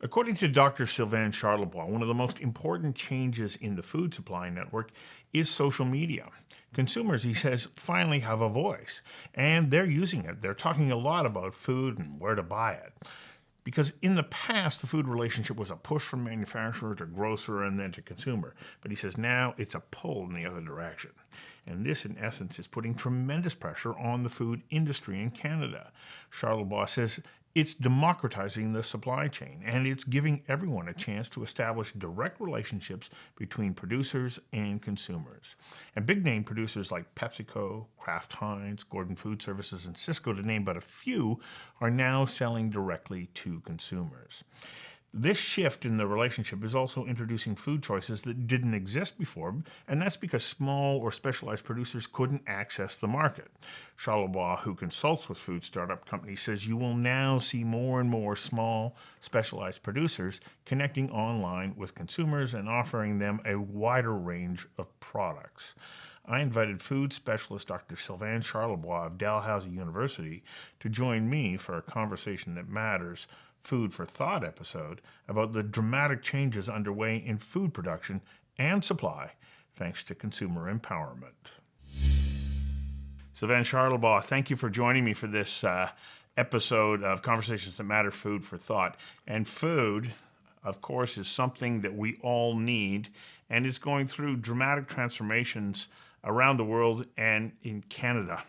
According to Dr. Sylvain Charlebois, one of the most important changes in the food supply network is social media. Consumers, he says, finally have a voice, and they're using it. They're talking a lot about food and where to buy it. Because in the past, the food relationship was a push from manufacturer to grocer and then to consumer. But he says now it's a pull in the other direction. And this, in essence, is putting tremendous pressure on the food industry in Canada. Charlebois says it's democratizing the supply chain, and it's giving everyone a chance to establish direct relationships between producers and consumers. And big name producers like PepsiCo, Kraft Heinz, Gordon Food Services, and Sysco, to name but a few, are now selling directly to consumers. This shift in the relationship is also introducing food choices that didn't exist before, and that's because small or specialized producers couldn't access the market. Charlebois, who consults with food startup companies, says you will now see more and more small, specialized producers connecting online with consumers and offering them a wider range of products. I invited food specialist Dr. Sylvain Charlebois of Dalhouse University to join me for a conversation that matters, Food for Thought episode about the dramatic changes underway in food production and supply thanks to consumer empowerment. Sylvain Charlebois, thank you for joining me for this episode of Conversations That Matter, Food for Thought. And food, of course, is something that we all need, and it's going through dramatic transformations around the world and in Canada.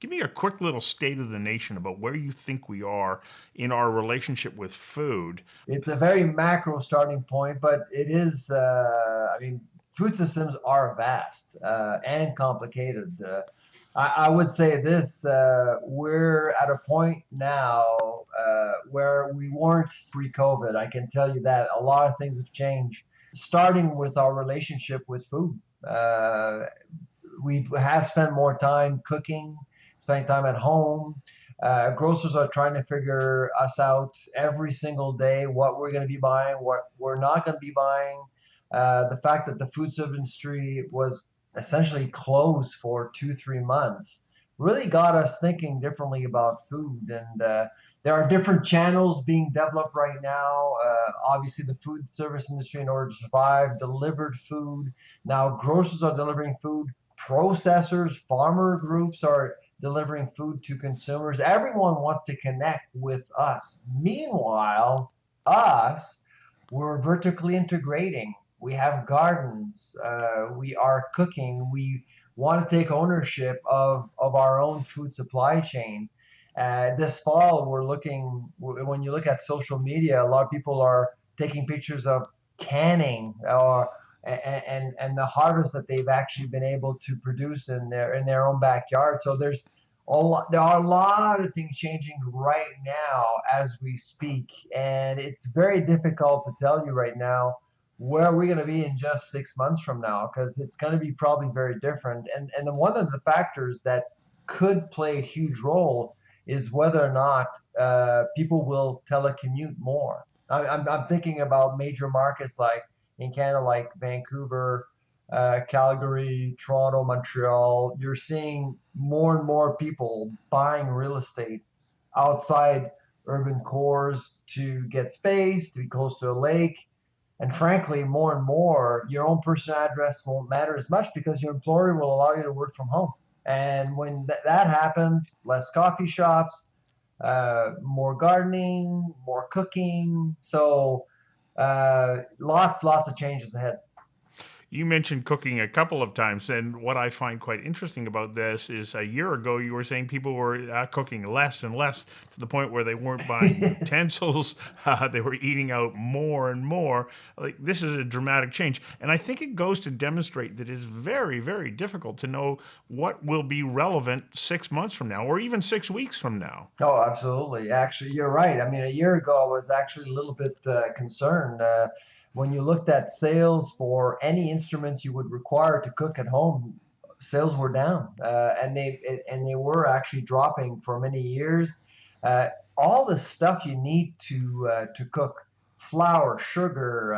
Give me a quick little state of the nation about where you think we are in our relationship with food. It's a very macro starting point, but it is, food systems are vast and complicated. I would say this, we're at a point now where we weren't pre-COVID. I can tell you that a lot of things have changed, starting with our relationship with food. We have spent more time cooking, spending time at home. Grocers are trying to figure us out every single day, what we're going to be buying, what we're not going to be buying. The fact that the food service industry was essentially closed for 2, 3 months really got us thinking differently about food. And there are different channels being developed right now. Obviously, the food service industry, in order to survive, delivered food. Now, grocers are delivering food. Processors, farmer groups are delivering food to consumers. Everyone wants to connect with us. Meanwhile, we're vertically integrating. We have gardens. We are cooking. We want to take ownership of our own food supply chain. This fall, when you look at social media, a lot of people are taking pictures of canning or and the harvest that they've actually been able to produce in their own backyard. So there are a lot of things changing right now as we speak, and it's very difficult to tell you right now where we're going to be in just 6 months from now, because it's going to be probably very different. And one of the factors that could play a huge role is whether or not people will telecommute more. I'm thinking about major markets like in Canada, like Vancouver, Calgary, Toronto, Montreal. You're seeing more and more people buying real estate outside urban cores to get space, to be close to a lake. And frankly, more and more, your own personal address won't matter as much because your employer will allow you to work from home. And when that happens, less coffee shops, more gardening, more cooking. So lots of changes ahead. You mentioned cooking a couple of times, and what I find quite interesting about this is a year ago you were saying people were cooking less and less to the point where they weren't buying Yes. utensils, they were eating out more and more. Like, this is a dramatic change, and I think it goes to demonstrate that it's very, very difficult to know what will be relevant 6 months from now, or even 6 weeks from now. Oh, absolutely. Actually, you're right. I mean, a year ago, I was actually a little bit concerned. When you looked at sales for any instruments you would require to cook at home, sales were down, and they were actually dropping for many years. Uh, all the stuff you need to cook, flour, sugar,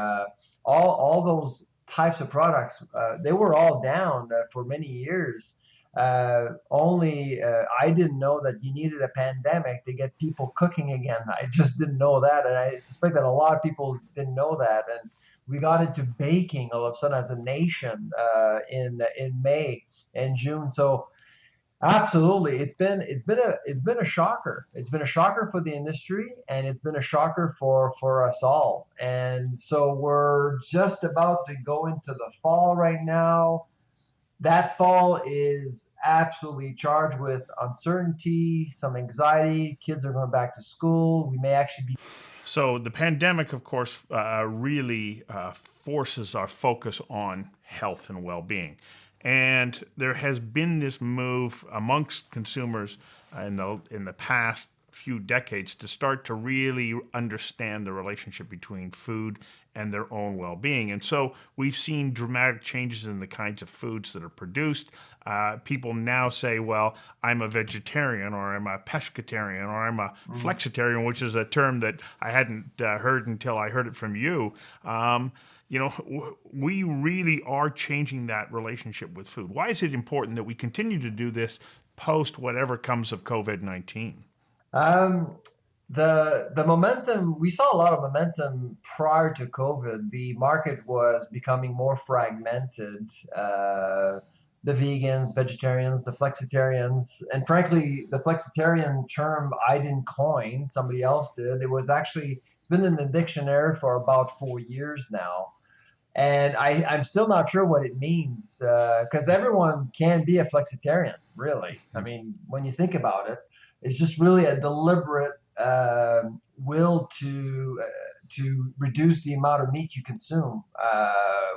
all those types of products, they were all down for many years. I didn't know that you needed a pandemic to get people cooking again. I just didn't know that, and I suspect that a lot of people didn't know that. And we got into baking all of a sudden as a nation in May and June. So absolutely, it's been a shocker. It's been a shocker for the industry, and it's been a shocker for us all. And so we're just about to go into the fall right now. That fall is absolutely charged with uncertainty, some anxiety. Kids are going back to school. We may actually be. So the pandemic, of course, really forces our focus on health and well-being. And there has been this move amongst consumers in the past few decades to start to really understand the relationship between food and their own well-being. And so we've seen dramatic changes in the kinds of foods that are produced. People now say, well, I'm a vegetarian, or I'm a pescatarian, or I'm a flexitarian, which is a term that I hadn't heard until I heard it from you. We really are changing that relationship with food. Why is it important that we continue to do this post whatever comes of COVID-19? Um, the momentum, we saw a lot of momentum prior to COVID. The market was becoming more fragmented. The vegans, vegetarians, the flexitarians, and frankly, the flexitarian term I didn't coin, somebody else did. It's been in the dictionary for about 4 years now. And I'm still not sure what it means, because everyone can be a flexitarian, really. I mean, when you think about it, it's just really a deliberate will to reduce the amount of meat you consume,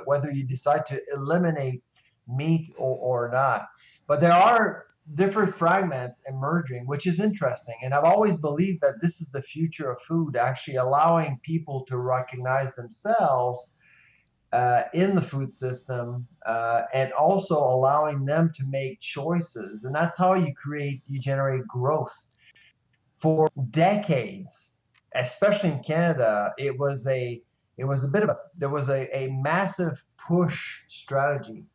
whether you decide to eliminate meat or not. But there are different fragments emerging, which is interesting. And I've always believed that this is the future of food, actually allowing people to recognize themselves in the food system, and also allowing them to make choices. And that's how you generate growth. For decades, especially in Canada, it was a bit of a there was a massive push strategy.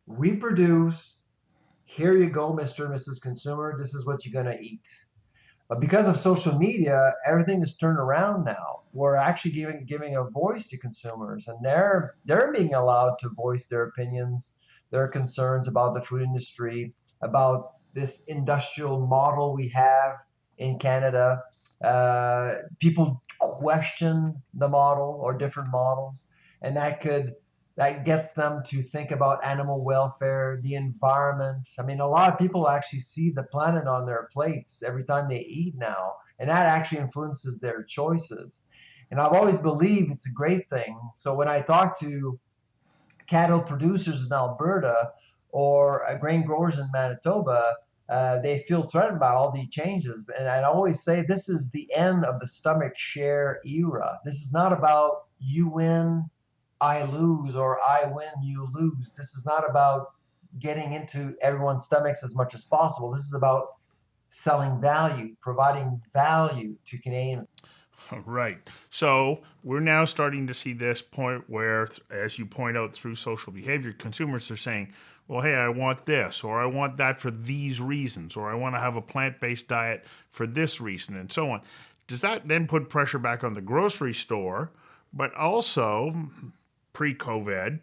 We produce, here you go, Mr. and Mrs. Consumer, this is what you're going to eat. But because of social media, everything is turned around now. We're actually giving a voice to consumers, and they're being allowed to voice their opinions, their concerns about the food industry, about this industrial model we have in Canada. People question the model or different models, and that gets them to think about animal welfare, the environment. I mean, a lot of people actually see the planet on their plates every time they eat now, and that actually influences their choices. And I've always believed it's a great thing. So when I talk to cattle producers in Alberta or grain growers in Manitoba, they feel threatened by all these changes. And I always say this is the end of the stomach share era. This is not about you win, I lose, or I win, you lose. This is not about getting into everyone's stomachs as much as possible. This is about selling value, providing value to Canadians. Right. So we're now starting to see this point where, as you point out, through social behavior, consumers are saying, well, hey, I want this, or I want that for these reasons, or I want to have a plant-based diet for this reason, and so on. Does that then put pressure back on the grocery store? But also, pre-COVID,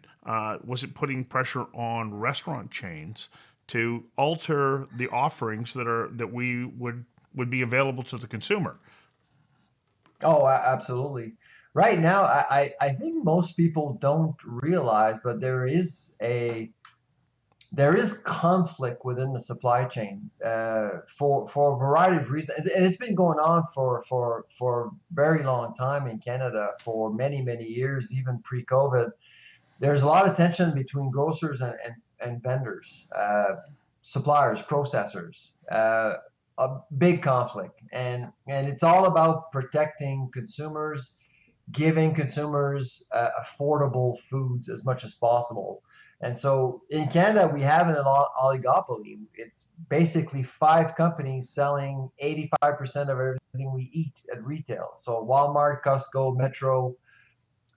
was it putting pressure on restaurant chains to alter the offerings that we would be available to the consumer? Oh, absolutely. Right now, I think most people don't realize, but there is conflict within the supply chain, for a variety of reasons, and it's been going on for a very long time in Canada, for many years, even pre-COVID. There's a lot of tension between grocers and vendors, suppliers, processors. A big conflict, and it's all about protecting consumers, giving consumers affordable foods as much as possible. And so in Canada, we have an oligopoly. It's basically five companies selling 85% of everything we eat at retail. So Walmart, Costco, Metro,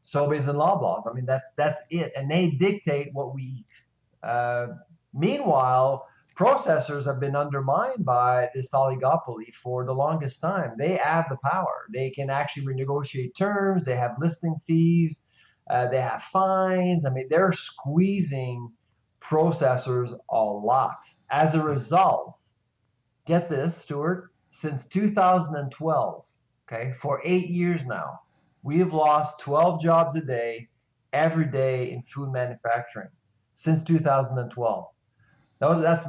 Sobeys, and Loblaws. I mean, that's it, and they dictate what we eat. Uh, Meanwhile, processors have been undermined by this oligopoly for the longest time. They have the power. They can actually renegotiate terms. They have listing fees. They have fines. I mean, they're squeezing processors a lot. As a result, get this, Stuart, since 2012, okay, for 8 years now, we have lost 12 jobs a day, every day in food manufacturing since 2012. That's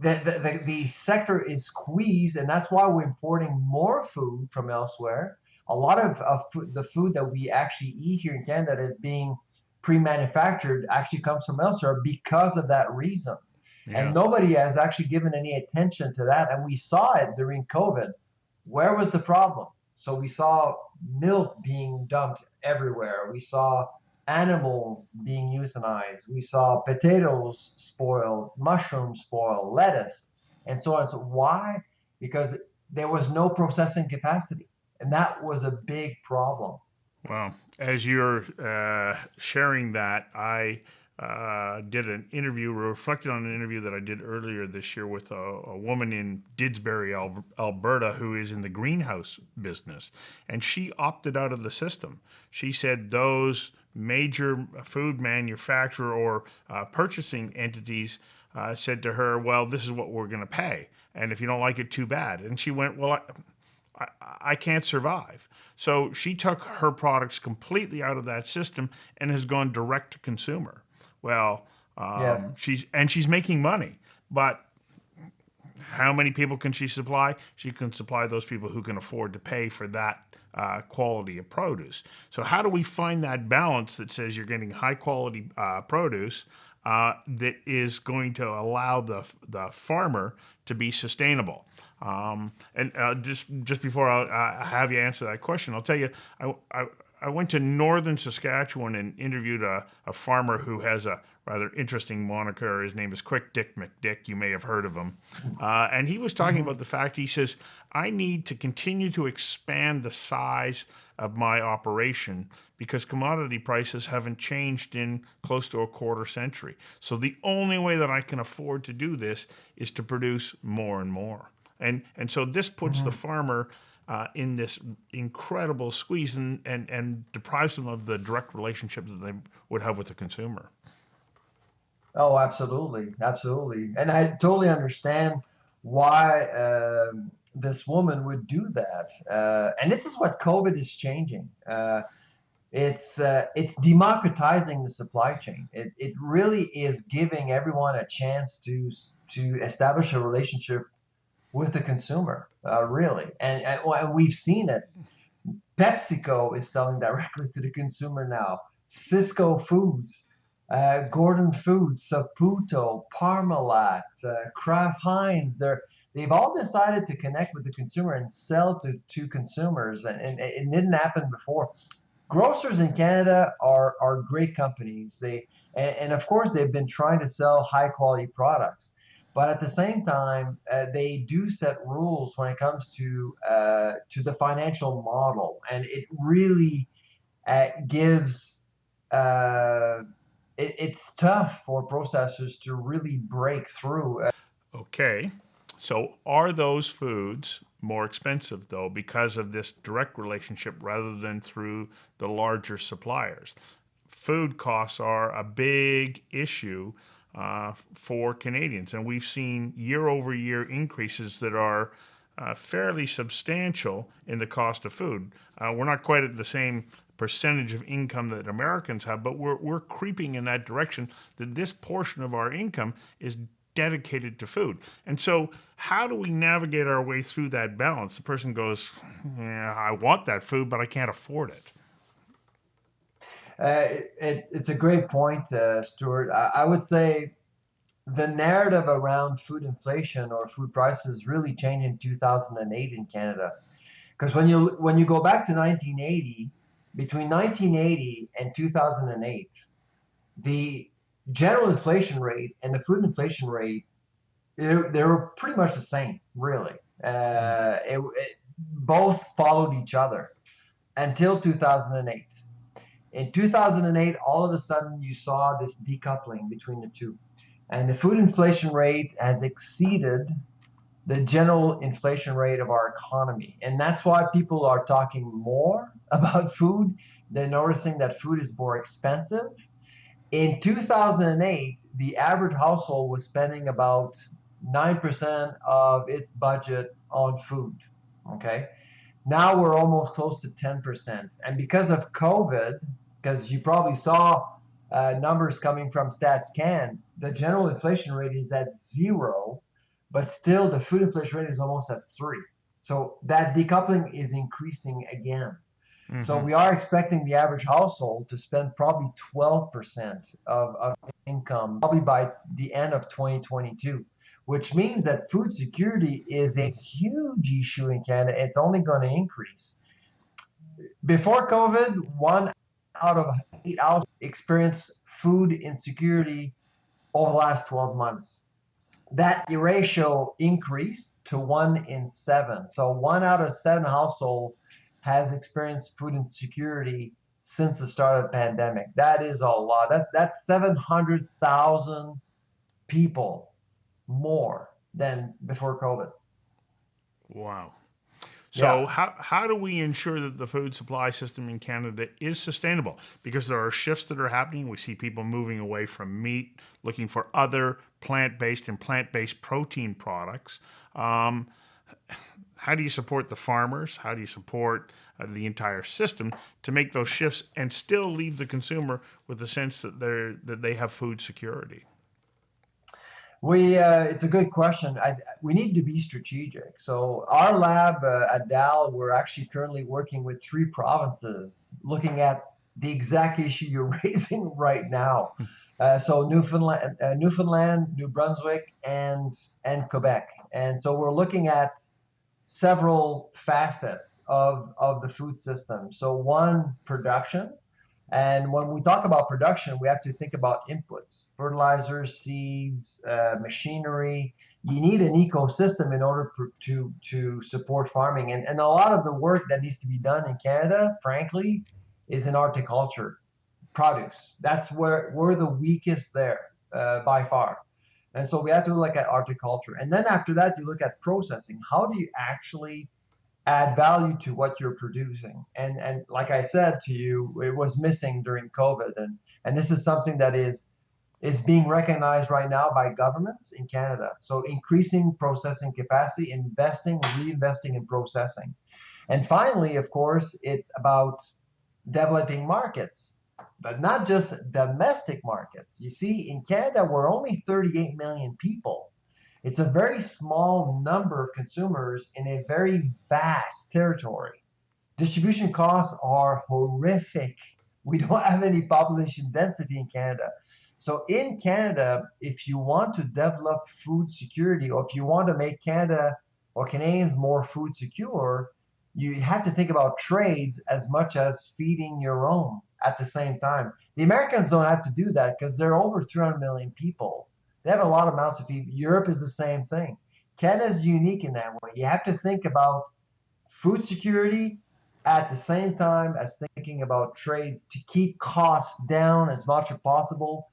the sector is squeezed, and that's why we're importing more food from elsewhere. A lot of the food that we actually eat here in Canada that is being pre-manufactured actually comes from elsewhere because of that reason. And Yes. nobody has actually given any attention to that. And we saw it during COVID. Where was the problem? So we saw milk being dumped everywhere. We saw animals being euthanized. We saw potatoes spoiled, mushrooms spoiled, lettuce, and so on. So why? Because there was no processing capacity, and that was a big problem. Well, as you're sharing that, I did an interview, reflected on an interview that I did earlier this year with a woman in Didsbury, Alberta, who is in the greenhouse business. And she opted out of the system. She said those major food manufacturer or purchasing entities said to her, well, this is what we're going to pay. And if you don't like it, too bad. And she went, well, I can't survive. So she took her products completely out of that system and has gone direct to consumer. Well, Yes. she's making money, but how many people can she supply? She can supply those people who can afford to pay for that quality of produce. So how do we find that balance that says you're getting high quality produce that is going to allow the farmer to be sustainable? And just before I have you answer that question, I'll tell you, I went to northern Saskatchewan and interviewed a farmer who has a rather interesting moniker. His name is Quick Dick McDick. You may have heard of him. And he was talking Mm-hmm. about the fact, he says, I need to continue to expand the size of my operation because commodity prices haven't changed in close to a quarter century. So the only way that I can afford to do this is to produce more and more. And so this puts the Mm-hmm. farmer in this incredible squeeze and deprives them of the direct relationship that they would have with the consumer. Oh, absolutely, absolutely, and I totally understand why this woman would do that. And this is what COVID is changing. It's democratizing the supply chain. It really is giving everyone a chance to establish a relationship with the consumer. Really, and we've seen it. PepsiCo is selling directly to the consumer now. Sysco Foods, Gordon Foods, Saputo, Parmalat, Kraft Heinz. They've all decided to connect with the consumer and sell to consumers, and it didn't happen before. Grocers in Canada are great companies. And of course they've been trying to sell high quality products, but at the same time they do set rules when it comes to the financial model, and it really gives uh, it's tough for processors to really break through. Okay. So are those foods more expensive though because of this direct relationship rather than through the larger suppliers? Food costs are a big issue for Canadians, and we've seen year over year increases that are fairly substantial in the cost of food. We're not quite at the same percentage of income that Americans have, but we're creeping in that direction that this portion of our income is dedicated to food. And so, how do we navigate our way through that balance? The person goes, yeah, I want that food, but I can't afford it. It's a great point, Stuart. I would say the narrative around food inflation or food prices really changed in 2008 in Canada. Because when you go back to 1980, between 1980 and 2008, the general inflation rate and the food inflation rate they were pretty much the same, really. Both followed each other until 2008. In 2008, all of a sudden, you saw this decoupling between the two. And the food inflation rate has exceeded the general inflation rate of our economy. And that's why people are talking more about food. They're noticing that food is more expensive. In 2008, the average household was spending about 9% of its budget on food. Okay. Now we're almost close to 10%. And because of COVID, because you probably saw numbers coming from StatsCan, the general inflation rate is at 0, but still the food inflation rate is almost at 3. So that decoupling is increasing again. So Hmm. we are expecting the average household to spend probably 12% of income, probably by the end of 2022, which means that food security is a huge issue in Canada. It's only going to increase. Before COVID, 1 out of 8 households experienced food insecurity over the last 12 months. That ratio increased to 1 in 7. So 1 out of 7 households has experienced food insecurity since the start of the pandemic. That is a lot. That's 700,000 people more than before COVID. Wow. Yeah. So how do we ensure that the food supply system in Canada is sustainable? Because there are shifts that are happening. We see people moving away from meat, looking for other plant-based and plant-based protein products. Um, how do you support the farmers? How do you support the entire system to make those shifts and still leave the consumer with the sense that they have food security? It's a good question. We need to be strategic. So our lab at Dal, we're actually currently working with 3 provinces, looking at the exact issue you're raising right now. So Newfoundland, New Brunswick, and Quebec. And so we're looking at several facets of the food system. So one, production. And when we talk about production, we have to think about inputs, fertilizers, seeds, machinery. You need an ecosystem in order to support farming. And a lot of the work that needs to be done in Canada, frankly, is in horticulture, produce. That's where we're the weakest there by far. And so we have to look at horticulture. And then after that, you look at processing. How do you actually add value to what you're producing? And like I said to you, it was missing during COVID. And this is something that is being recognized right now by governments in Canada. So increasing processing capacity, investing, reinvesting in processing. And finally, of course, it's about developing markets, but not just domestic markets. You see, in Canada, we're only 38 million people. It's a very small number of consumers in a very vast territory. Distribution costs are horrific. We don't have any population density in Canada. So in Canada, if you want to develop food security, or if you want to make Canada or Canadians more food secure, you have to think about trades as much as feeding your own at the same time. The Americans don't have to do that because they're over 300 million people. They have a lot of mouths to feed. Europe is the same thing. Canada's unique in that way. You have to think about food security at the same time as thinking about trades to keep costs down as much as possible.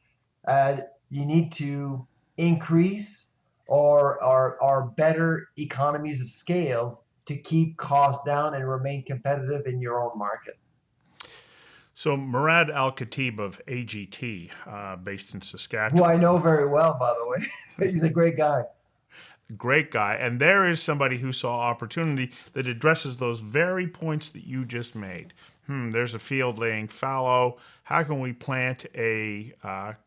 Uh, you need to increase or better economies of scales to keep costs down and remain competitive in your own market. So Murad Al-Khatib of AGT, based in Who I Saskatchewan, know very well, by the way. He's a great guy. great guy. And there is somebody who saw opportunity that addresses those very points that you just made. There's a field laying fallow. How can we plant a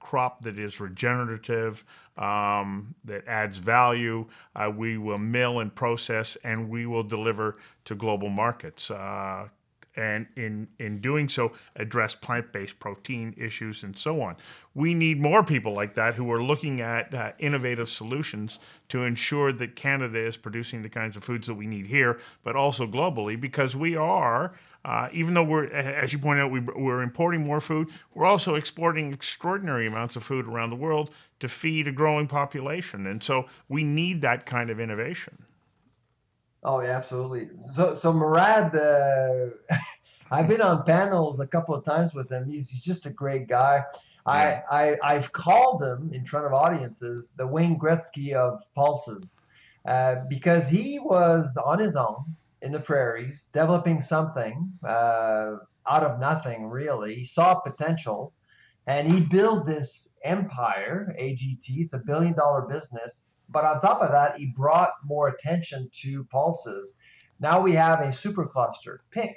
crop that is regenerative, that adds value? We will mill and process, and we will deliver to global markets. And in doing so, address plant-based protein issues and so on. We need more people like that who are looking at innovative solutions to ensure that Canada is producing the kinds of foods that we need here, but also globally, because we are, even though we're, as you point out, we're importing more food, we're also exporting extraordinary amounts of food around the world to feed a growing population. And so we need that kind of innovation. Oh, yeah, absolutely. So Murad, I've been on panels a couple of times with him. He's just a great guy. Yeah. I've called him in front of audiences the Wayne Gretzky of pulses, because he was on his own in the prairies developing something out of nothing, really. He saw potential and he built this empire, AGT. It's $1 billion business. But on top of that, he brought more attention to pulses. Now we have a supercluster, PIC,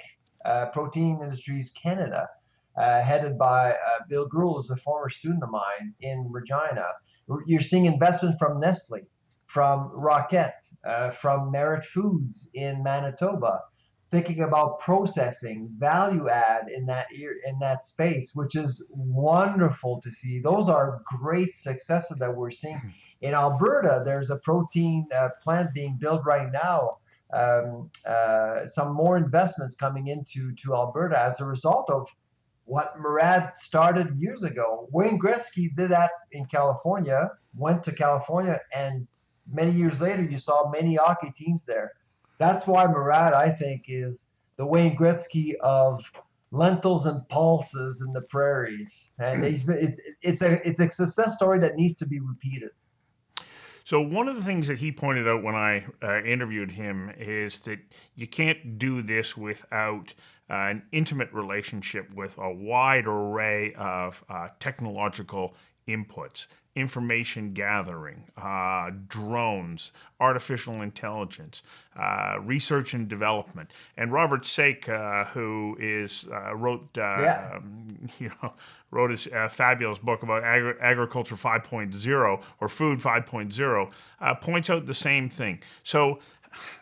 Protein Industries Canada, headed by Bill Grewal, who's a former student of mine in Regina. You're seeing investment from Nestle, from Rocket, from Merit Foods in Manitoba, thinking about processing value add in that space, which is wonderful to see. Those are great successes that we're seeing in Alberta. There's a protein plant being built right now. Some more investments coming into Alberta as a result of what Murad started years ago. Wayne Gretzky did that in California, went to California, and many years later, you saw many hockey teams there. That's why Murad, I think, is the Wayne Gretzky of lentils and pulses in the prairies, and it's a success story that needs to be repeated. So one of the things that he pointed out when I interviewed him is that you can't do this without an intimate relationship with a wide array of technological inputs, information gathering, drones, artificial intelligence, research and development. And Robert Sake, who is Yeah. wrote his fabulous book about agriculture 5.0 or food 5.0, points out the same thing. So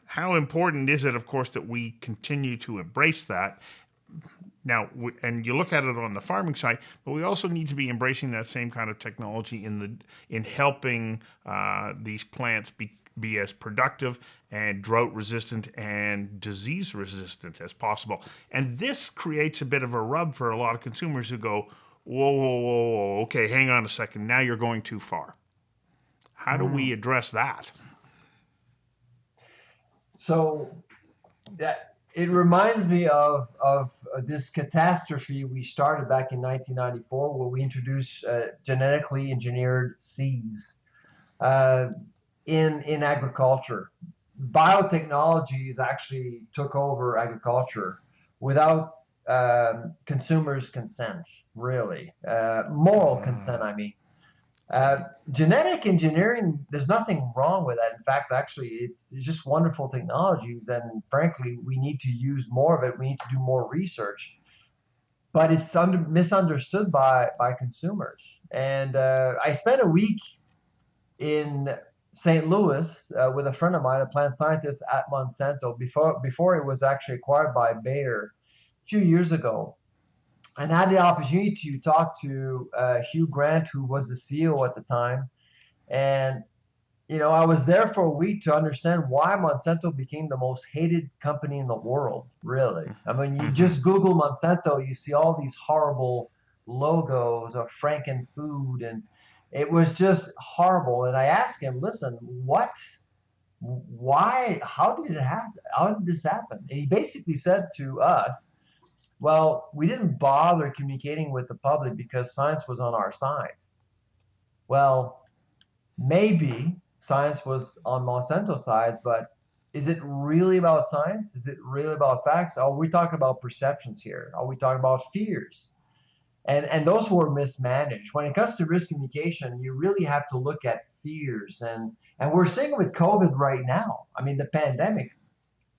how important is it, of course, that we continue to embrace that? Now, and you look at it on the farming side, but we also need to be embracing that same kind of technology in helping these plants be as productive and drought resistant and disease resistant as possible. And this creates a bit of a rub for a lot of consumers who go, whoa, whoa, whoa, whoa, okay, hang on a second, now you're going too far. How do we address that? So that it reminds me of this catastrophe we started back in 1994, where we introduced genetically engineered seeds uh, in agriculture. Biotechnologies actually took over agriculture without consumers' consent, really, moral consent. I mean, uh, genetic engineering, there's nothing wrong with that. In fact, actually, it's just wonderful technologies, and frankly, we need to use more of it. We need to do more research, but it's misunderstood by consumers. And I spent a week in St. Louis with a friend of mine, a plant scientist at Monsanto, before it was actually acquired by Bayer a few years ago, and had the opportunity to talk to Hugh Grant, who was the CEO at the time. And I was there for a week to understand why Monsanto became the most hated company in the world, really. I mean, you Mm-hmm. just Google Monsanto, you see all these horrible logos of Frankenfood, and it was just horrible. And I asked him, listen, why, how did it happen? How did this happen? And he basically said to us, well, we didn't bother communicating with the public because science was on our side. Well, maybe science was on Monsanto sides, but is it really about science? Is it really about facts? Are we talking about perceptions here? Are we talking about fears? And those were mismanaged. When it comes to risk communication, you really have to look at fears, and we're seeing it with COVID right now. I mean, the pandemic,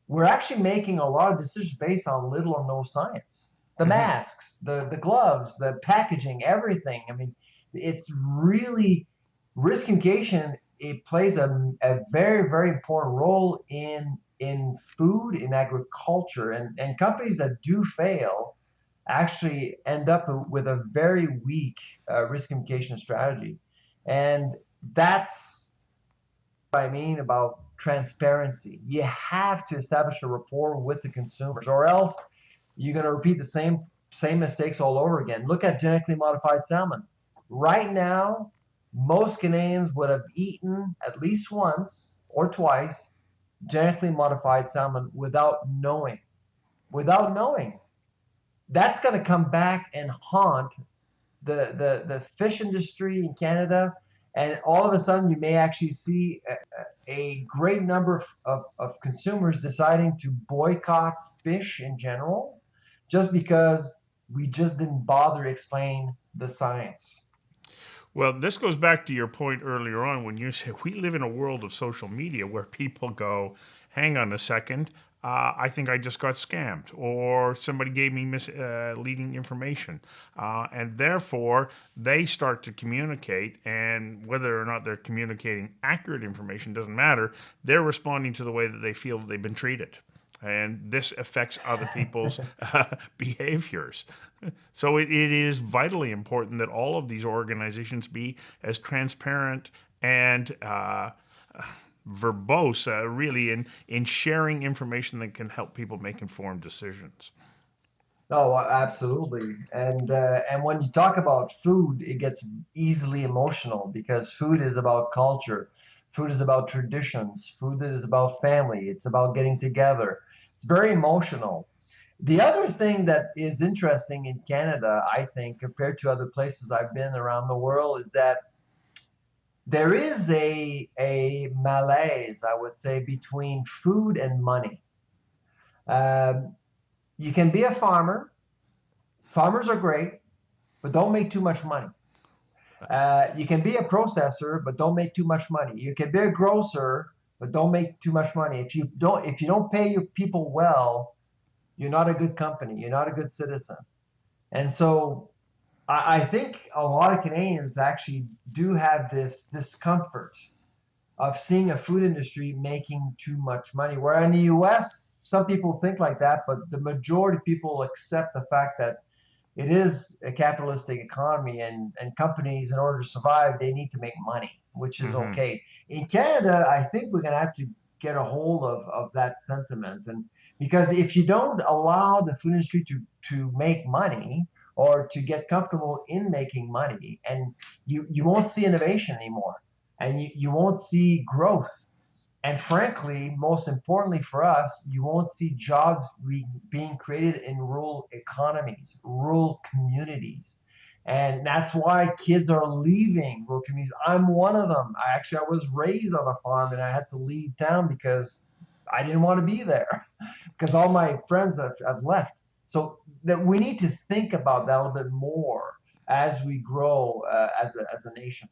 we're actually making a lot of decisions based on little or no science. The Mm-hmm. masks, the gloves, the packaging, everything. I mean, it's really risk communication. It plays a very, very important role in food, in agriculture, and companies that do fail actually end up with a very weak risk communication strategy. And that's what I mean about transparency. You have to establish a rapport with the consumers, or else you're going to repeat the same mistakes all over again. Look at genetically modified salmon. Right now, most Canadians would have eaten at least once or twice genetically modified salmon without knowing. Without knowing. That's going to come back and haunt the fish industry in Canada, and all of a sudden you may actually see a great number of consumers deciding to boycott fish in general, just because we just didn't bother to explain the science. Well, this goes back to your point earlier on when you said we live in a world of social media where people go, hang on a second, I think I just got scammed, or somebody gave me misleading information. And therefore, they start to communicate, and whether or not they're communicating accurate information doesn't matter. They're responding to the way that they feel that they've been treated. And this affects other people's behaviors. So it is vitally important that all of these organizations be as transparent and verbose, really, in sharing information that can help people make informed decisions. No, absolutely. And when you talk about food, it gets easily emotional because food is about culture. Food is about traditions. Food is about family. It's about getting together. It's very emotional. The other thing that is interesting in Canada, I think, compared to other places I've been around the world, is that there is a malaise, I would say, between food and money. Um, you can be a farmer. Farmers are great, but don't make too much money. You can be a processor, but don't make too much money. You can be a grocer, but don't make too much money. If you don't pay your people well, you're not a good company. You're not a good citizen. And so I think a lot of Canadians actually do have this discomfort of seeing a food industry making too much money. Where in the US, some people think like that, but the majority of people accept the fact that it is a capitalistic economy, and companies, in order to survive, they need to make money, which is Mm-hmm. okay. In Canada, I think we're going to have to get a hold of that sentiment. And because if you don't allow the food industry to make money or to get comfortable in making money, and you won't see innovation anymore, and you won't see growth, and frankly, most importantly for us, you won't see jobs being created in rural economies, rural communities. And that's why kids are leaving rural communities. I'm one of them. I was raised on a farm, and I had to leave town because I didn't want to be there because all my friends have left. So that we need to think about that a little bit more as we grow as a nation.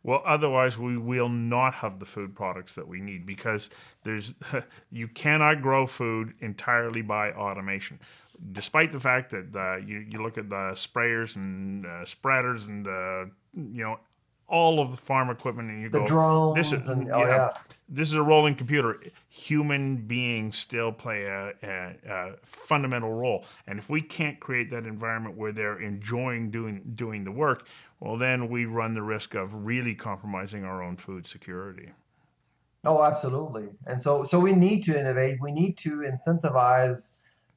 Well, otherwise we will not have the food products that we need because there's you cannot grow food entirely by automation. Despite the fact that you look at the sprayers and spreaders and all of the farm equipment and you The go, this is drones and oh yeah, yeah. this is a rolling computer. Human beings still play a fundamental role, and if we can't create that environment where they're enjoying doing the work, well, then we run the risk of really compromising our own food security. Oh, absolutely. And so we need to innovate. We need to incentivize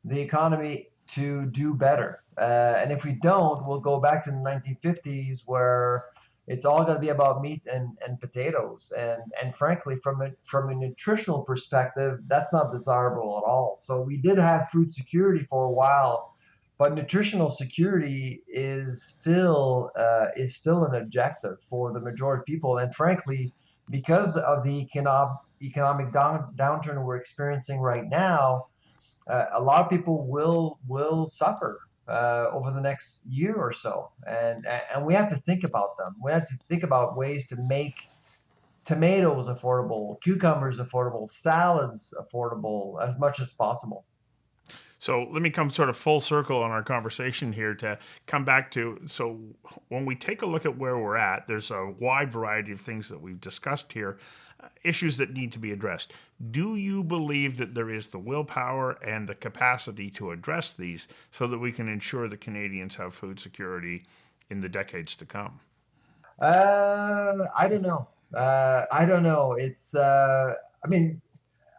the economy to do better. And if we don't, we'll go back to the 1950s where it's all going to be about meat and potatoes. And frankly, from a nutritional perspective, that's not desirable at all. So we did have food security for a while, but nutritional security is still an objective for the majority of people. And frankly, because of the economic downturn we're experiencing right now, a lot of people will suffer over the next year or so, and we have to think about them. We have to think about ways to make tomatoes affordable, cucumbers affordable, salads affordable as much as possible. So let me come sort of full circle on our conversation here to come back to. So when we take a look at where we're at, there's a wide variety of things that we've discussed here, issues that need to be addressed. Do you believe that there is the willpower and the capacity to address these so that we can ensure that Canadians have food security in the decades to come? I don't know. I don't know. I mean,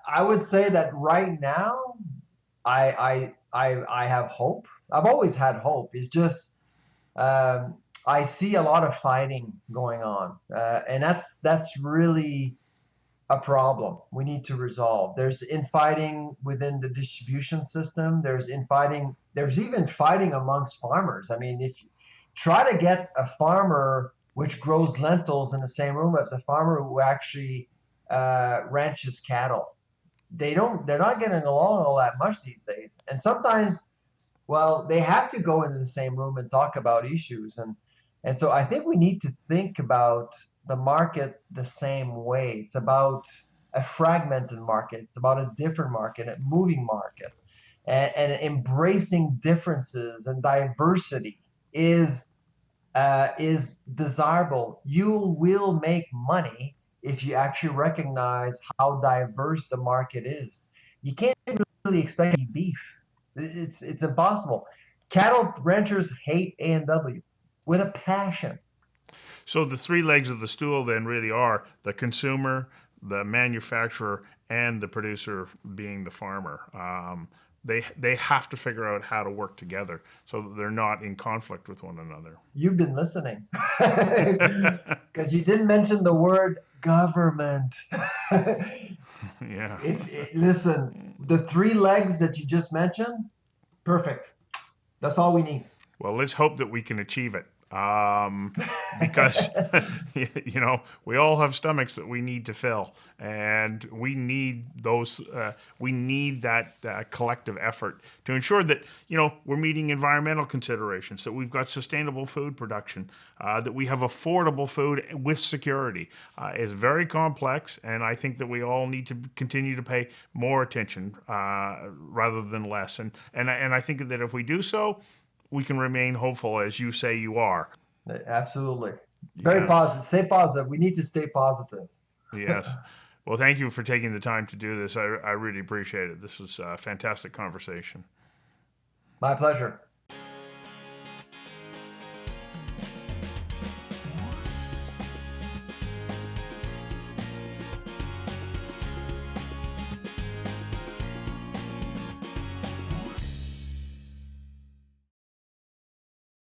I would say that right now, I have hope. I've always had hope. It's just I see a lot of fighting going on, and that's really a problem we need to resolve. There's infighting within the distribution system. There's infighting. There's even fighting amongst farmers. I mean, if try to get a farmer which grows lentils in the same room as a farmer who actually ranches cattle. They're not getting along all that much these days. And sometimes, well, they have to go into the same room and talk about issues. And so I think we need to think about the market the same way. It's about a fragmented market. It's about a different market, a moving market, and embracing differences and diversity is desirable. You will make money if you actually recognize how diverse the market is. You can't really expect to eat beef. It's impossible. Cattle ranchers hate A&W with a passion. So the three legs of the stool then really are the consumer, the manufacturer, and the producer, being the farmer. They have to figure out how to work together so that they're not in conflict with one another. You've been listening because you didn't mention the word government. Yeah. Listen, the three legs that you just mentioned, perfect. That's all we need. Well, let's hope that we can achieve it. Because we all have stomachs that we need to fill, and we need those. We need that collective effort to ensure that we're meeting environmental considerations, that we've got sustainable food production, that we have affordable food with security. It's very complex, and I think that we all need to continue to pay more attention rather than less. And I think that if we do so, we can remain hopeful, as you say you are. Absolutely. Very positive. Stay positive. We need to stay positive. Yes. Well, thank you for taking the time to do this. I really appreciate it. This was a fantastic conversation. My pleasure.